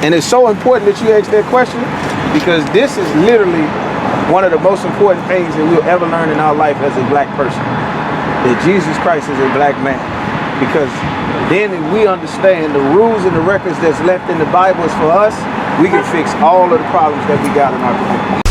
And it's so important that you ask that question, because this is literally one of the most important things that we'll ever learn in our life as a black person, that Jesus Christ is a black man. Because then if we understand the rules and the records that's left in the Bible is for us, we can fix all of the problems that we got in our community.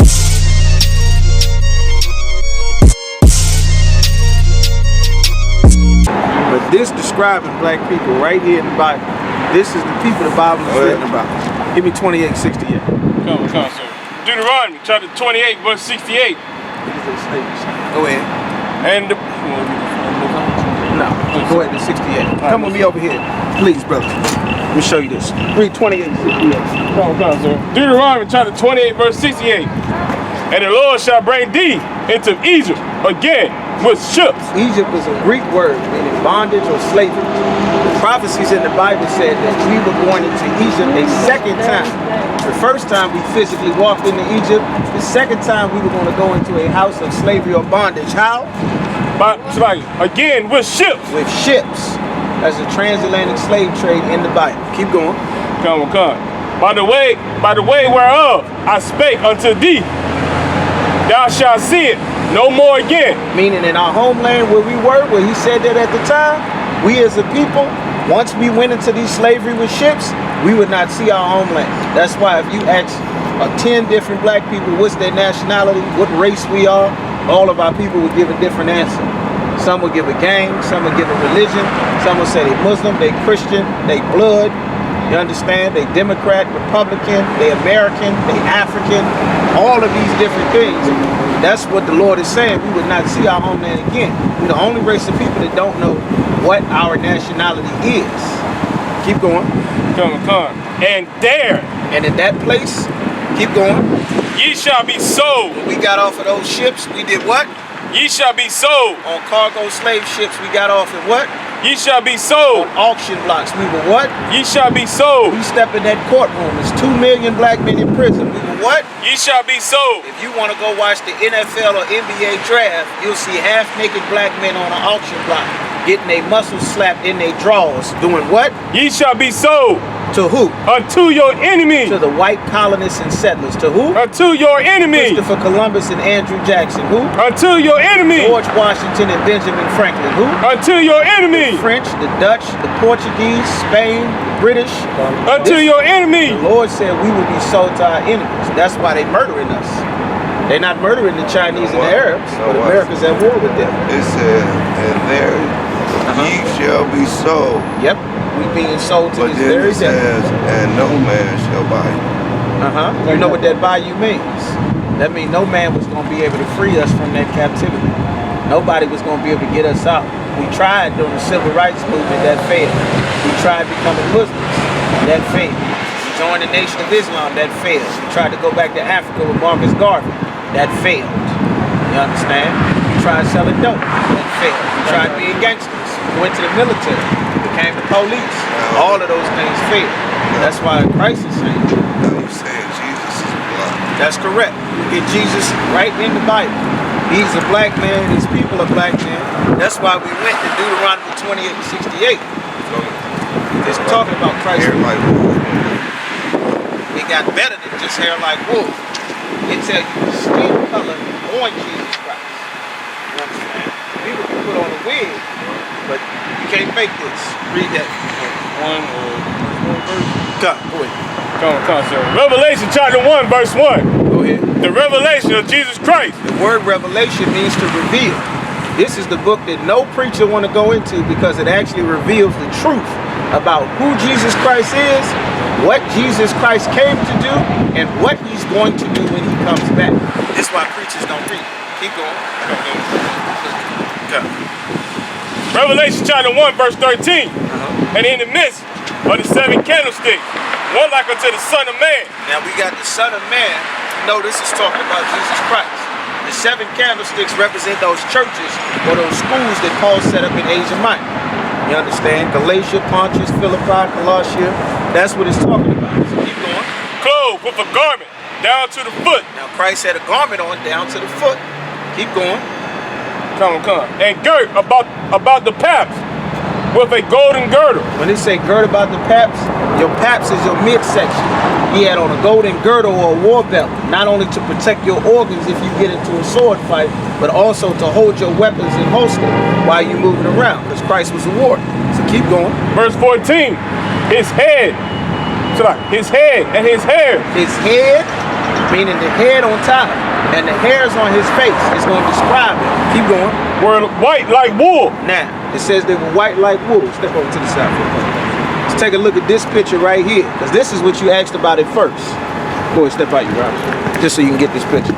But this describing black people right here in the Bible, this is the people the Bible is written about. Give me 28:68. Come, sir. Deuteronomy chapter 28, verse 68. Go ahead. And the, no, go ahead to 68. Come with me over here, please, brother. Let me show you this. Read 28:68. Come, sir. Deuteronomy chapter 28, verse 68. And the Lord shall bring thee into Egypt again with ships. Egypt is a Greek word meaning bondage or slavery. The prophecies in the Bible said that we were going into Egypt a second time. The first time we physically walked into Egypt. The second time we were going to go into a house of slavery or bondage. How? Again with ships. With ships. That's a transatlantic slave trade in the Bible. Keep going. Come. By the way whereof I spake unto thee, thou shalt see it no more again. Meaning in our homeland where we were, where he said that at the time, we as a people, once we went into these slavery with ships, we would not see our homeland. That's why if you ask 10 different black people what's their nationality, what race we are, all of our people would give a different answer. Some will give a gang, some will give a religion, some will say they Muslim, they Christian, they blood. You understand? They Democrat, Republican, they American, they African, all of these different things. That's what the Lord is saying. We would not see our homeland again. We're the only race of people that don't know what our nationality is. Keep going. Come. And there. And in that place, keep going. Ye shall be sold. When we got off of those ships, we did what? Ye shall be sold. On cargo slave ships, we got off at what? Ye shall be sold. On auction blocks, we were what? Ye shall be sold. We step in that courtroom. There's 2 million black men in prison. We were what? Ye shall be sold. If you want to go watch the NFL or NBA draft, you'll see half-naked black men on an auction block getting their muscles slapped in their drawers. Doing what? Ye shall be sold. To who? Unto your enemy. To the white colonists and settlers. To who? Unto your enemy. Christopher Columbus and Andrew Jackson. Who? Unto your enemy. George Washington and Benjamin Franklin. Who? Unto your enemy. The French, the Dutch, the Portuguese, Spain, the British. Unto your enemy. The Lord said we will be sold to our enemies. That's why they're murdering us. They're not murdering the Chinese and the Arabs, but America's at war with them. It said, and there ye shall be sold. Yep. We being sold to but this very day. And no man shall buy you. You know what that buy you means? That means no man was going to be able to free us from that captivity. Nobody was going to be able to get us out. We tried during the civil rights movement, that failed. We tried becoming Muslims, that failed. We joined the Nation of Islam, that failed. We tried to go back to Africa with Marcus Garvey, that failed. You understand? We tried selling dope, that failed. We tried being gangsters. We went to the military, became the police. All of those things failed. That's why Christ is saying. Now you're saying Jesus is black. That's correct. We get Jesus right in the Bible. He's a black man, his people are black men. That's why we went to Deuteronomy 28:68. It's talking about Christ. Hair like wool. It got better than just hair like wool. It tells you the skin color on Jesus Christ. You understand? People can put on a wig, but you can't fake this. Read that. One verse. Go ahead. Come, sir. Revelation chapter 1, verse 1. Go ahead. The revelation of Jesus Christ. The word revelation means to reveal. This is the book that no preacher want to go into because it actually reveals the truth about who Jesus Christ is, what Jesus Christ came to do, and what he's going to do when he comes back. This is why preachers don't read. Keep going. Go. Revelation chapter 1, verse 13. And in the midst of the 7 candlesticks, one like unto the Son of Man. Now we got the Son of Man. No, this is talking about Jesus Christ. The 7 candlesticks represent those churches or those schools that Paul set up in Asia Minor. You understand? Galatia, Pontus, Philippi, Colossia. That's what it's talking about. So keep going. Clothed with a garment down to the foot. Now Christ had a garment on down to the foot. Keep going. Come. And girt about the paps with a golden girdle. When they say gird about the paps, your paps is your midsection. He had on a golden girdle or a war belt, not only to protect your organs if you get into a sword fight, but also to hold your weapons in holster while you're moving around, because Christ was a warrior. So keep going. Verse 14, his head and his hair. His head, meaning the head on top, and the hairs on his face is going to describe it. Keep going. Were white like wool. Now, it says they were white like wool. Step over to the side for a moment. Let's take a look at this picture right here, because this is what you asked about at first. Go ahead, step out, you Robert, just so you can get this picture.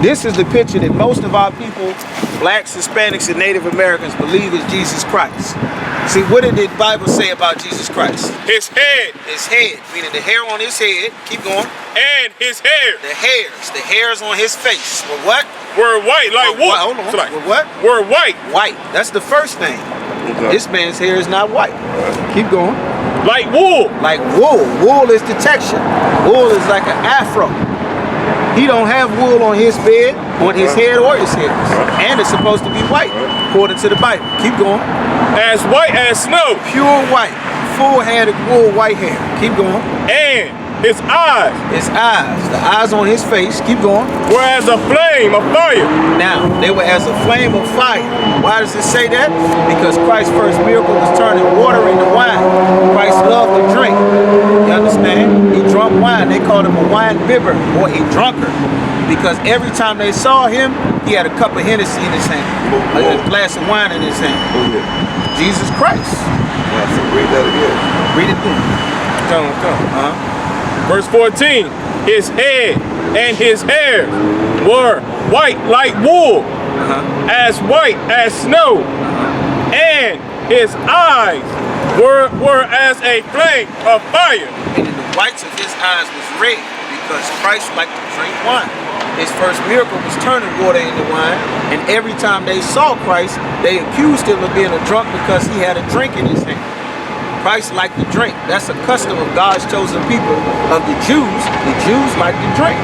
This is the picture that most of our people, blacks, Hispanics, and Native Americans, believe is Jesus Christ. See, what did the Bible say about Jesus Christ? His head. His head, meaning the hair on his head. Keep going. And his hair. The hairs on his face. Were what? Were white like wool. Hold on. Were what? Were white. White. That's the first thing. Okay. This man's hair is not white. Keep going. Like wool. Like wool. Wool is the texture. Wool is like an afro. He don't have wool on his bed, on his head or his hairs. And it's supposed to be white, according to the Bible. Keep going. As white as snow. Pure white. Full-headed wool white hair. Keep going. And his eyes. His eyes. The eyes on his face. Keep going. Were as a flame of fire. Now, they were as a flame of fire. Why does it say that? Because Christ's first miracle was turning water into wine. Christ loved to drink. You understand? He drank wine. They called him a wine bibber or a drunkard. Because every time they saw him, he had a cup of Hennessy in his hand. A glass of wine in his hand. Jesus Christ. Yeah, so read that again. Read it through. Come. Verse 14, his head and his hair were white like wool, as white as snow, and his eyes were as a flame of fire. And the whites of his eyes was red, because Christ liked to drink wine. His first miracle was turning water into wine, and every time they saw Christ, they accused him of being a drunk because he had a drink in his hand. Christ liked to drink. That's a custom of God's chosen people, of the Jews. The Jews like to drink.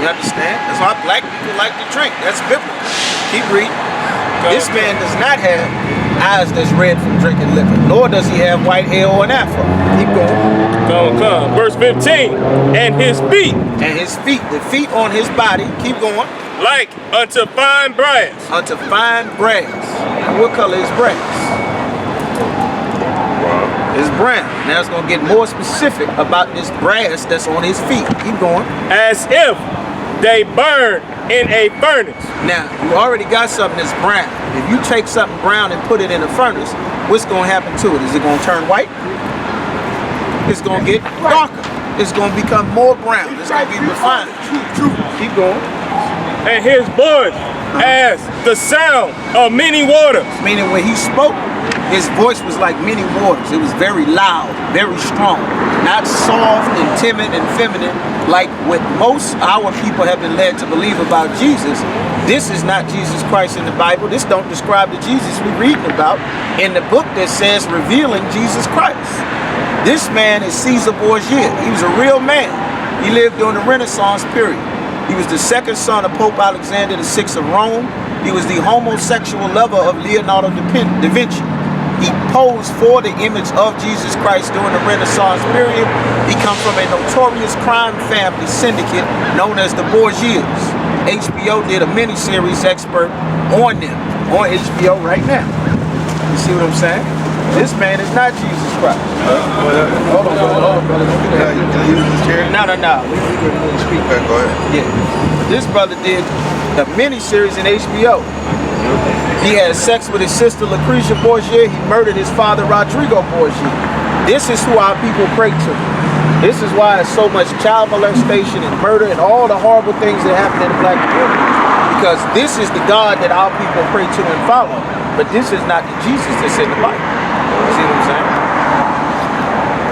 You understand? That's why black people like to drink. That's biblical. Keep reading. This man does not have eyes that's red from drinking liquor, nor does he have white hair or an afro. Keep going. Come. Verse 15, and his feet. And his feet, the feet on his body, keep going. Like unto fine brass. Unto fine brass. And what color is brass? It's brown. Now it's going to get more specific about this brass that's on his feet. Keep going. As if they burn in a furnace. Now, you already got something that's brown. If you take something brown and put it in a furnace, what's going to happen to it? Is it going to turn white? It's going to get darker. It's going to become more brown. It's going to be refined. Keep going. And his voice as the sound of many waters. Meaning when he spoke, his voice was like many waters. It was very loud, very strong. Not soft and timid and feminine like what most our people have been led to believe about Jesus. This is not Jesus Christ in the Bible. This don't describe the Jesus we're reading about in the book that says revealing Jesus Christ. This man is Caesar Borgia. He was a real man. He lived during the Renaissance period. He was the second son of Pope Alexander VI of Rome. He was the homosexual lover of Leonardo da Vinci. He posed for the image of Jesus Christ during the Renaissance period. He comes from a notorious crime family syndicate known as the Borgias. HBO did a miniseries expert on them on HBO right now. You see what I'm saying? This man is not Jesus Christ. Hold on, brother. Can I use this chair? No. We can speak. Okay, go ahead. Yeah. This brother did a miniseries in HBO. He had sex with his sister Lucretia Borgia. He murdered his father Rodrigo Borgia. This is who our people pray to. This is why there's so much child molestation and murder and all the horrible things that happen in the black community. Because this is the God that our people pray to and follow. But this is not the Jesus that's in the Bible. You see what I'm saying?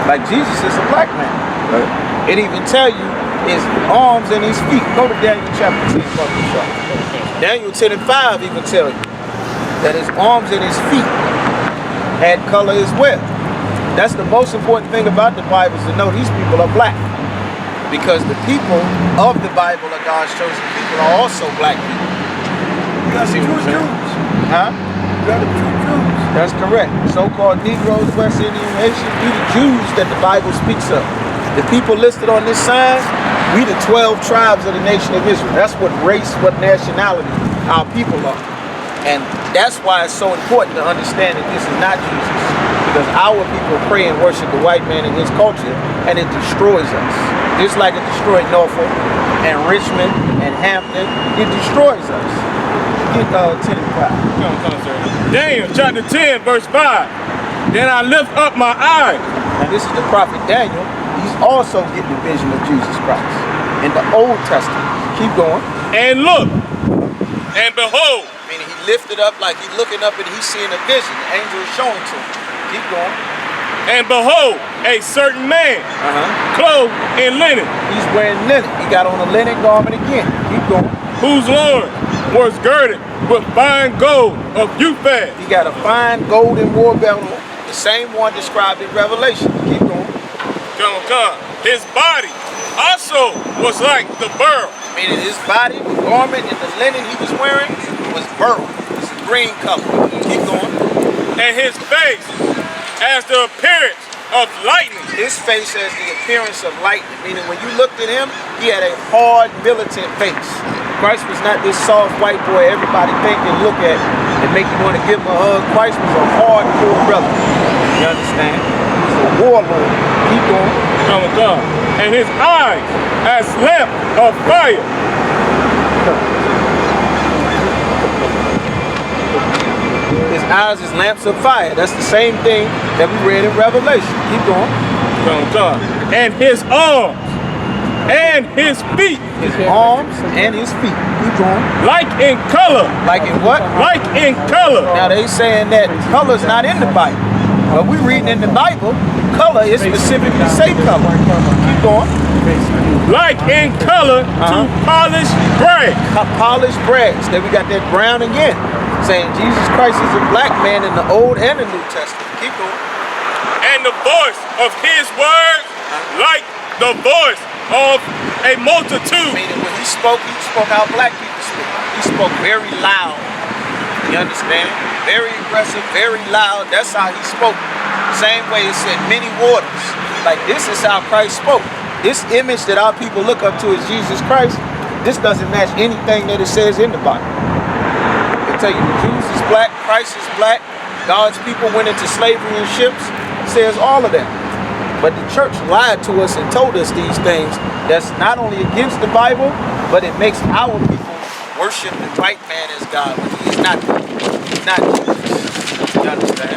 Like Jesus is a black man. Right. It even tell you his arms and his feet. Go to Daniel chapter 10. Daniel 10 and 5 even tell you that his arms and his feet had color as well. That's the most important thing about the Bible, is to know these people are black. Because the people of the Bible are God's chosen people are also black people. You got some true Jews. Huh? You got the true Jews. That's correct. So-called Negroes, West Indian, Haitians, we the Jews that the Bible speaks of. The people listed on this sign, we the 12 tribes of the nation of Israel. That's what race, what nationality our people are. And that's why it's so important to understand that this is not Jesus. Because our people pray and worship the white man and his culture, and it destroys us. Just like it destroyed Norfolk and Richmond and Hampton, it destroys us. Get 10 and 5. Come, sir. Daniel chapter 10, verse 5. Then I lift up my eyes. Now this is the prophet Daniel. He's also getting the vision of Jesus Christ in the Old Testament. Keep going. And look, and behold. Meaning he lifted up like he's looking up and he's seeing a vision. The angel is showing to him. Keep going. And behold, a certain man, clothed in linen. He's wearing linen. He got on a linen garment again. Keep going. Whose loins was girded with fine gold of U.P.K. He got a fine golden war belt on. The same one described in Revelation. Keep going. Come. His body also was like the beryl. Meaning his body, the garment, and the linen he was wearing was beryl. It's a green color. Keep going. And his face as the appearance of lightning. His face has the appearance of lightning. Meaning when you looked at him, he had a hard, militant face. Christ was not this soft white boy everybody think and look at and make you want to give him a hug. Christ was a hardcore brother. You understand? He was a warlord. Keep going. Come. And his eyes as lamp of fire. His eyes is lamps of fire. That's the same thing that we read in Revelation. Keep going. Come. And his arms and his feet. His arms and his feet. Keep going. Like in color. Like in what? Like in color. Now they saying that color's not in the Bible. But we reading in the Bible, color is specifically say color. Keep going. Like in color to polished brass. Polished brass. Then we got that brown again. Saying Jesus Christ is a black man in the Old and the New Testament. Keep going. And the voice of his words like the voice of a multitude. Meaning when he spoke how black people speak. He spoke very loud. You understand? Very aggressive, very loud. That's how he spoke. Same way it said many waters. Like this is how Christ spoke. This image that our people look up to as Jesus Christ, this doesn't match anything that it says in the Bible. They tell you the Jews is black, Christ is black, God's people went into slavery in ships. It says all of that. But the church lied to us and told us these things that's not only against the Bible, but it makes our people worship the white man as God when he is not. He's not Jesus. You understand?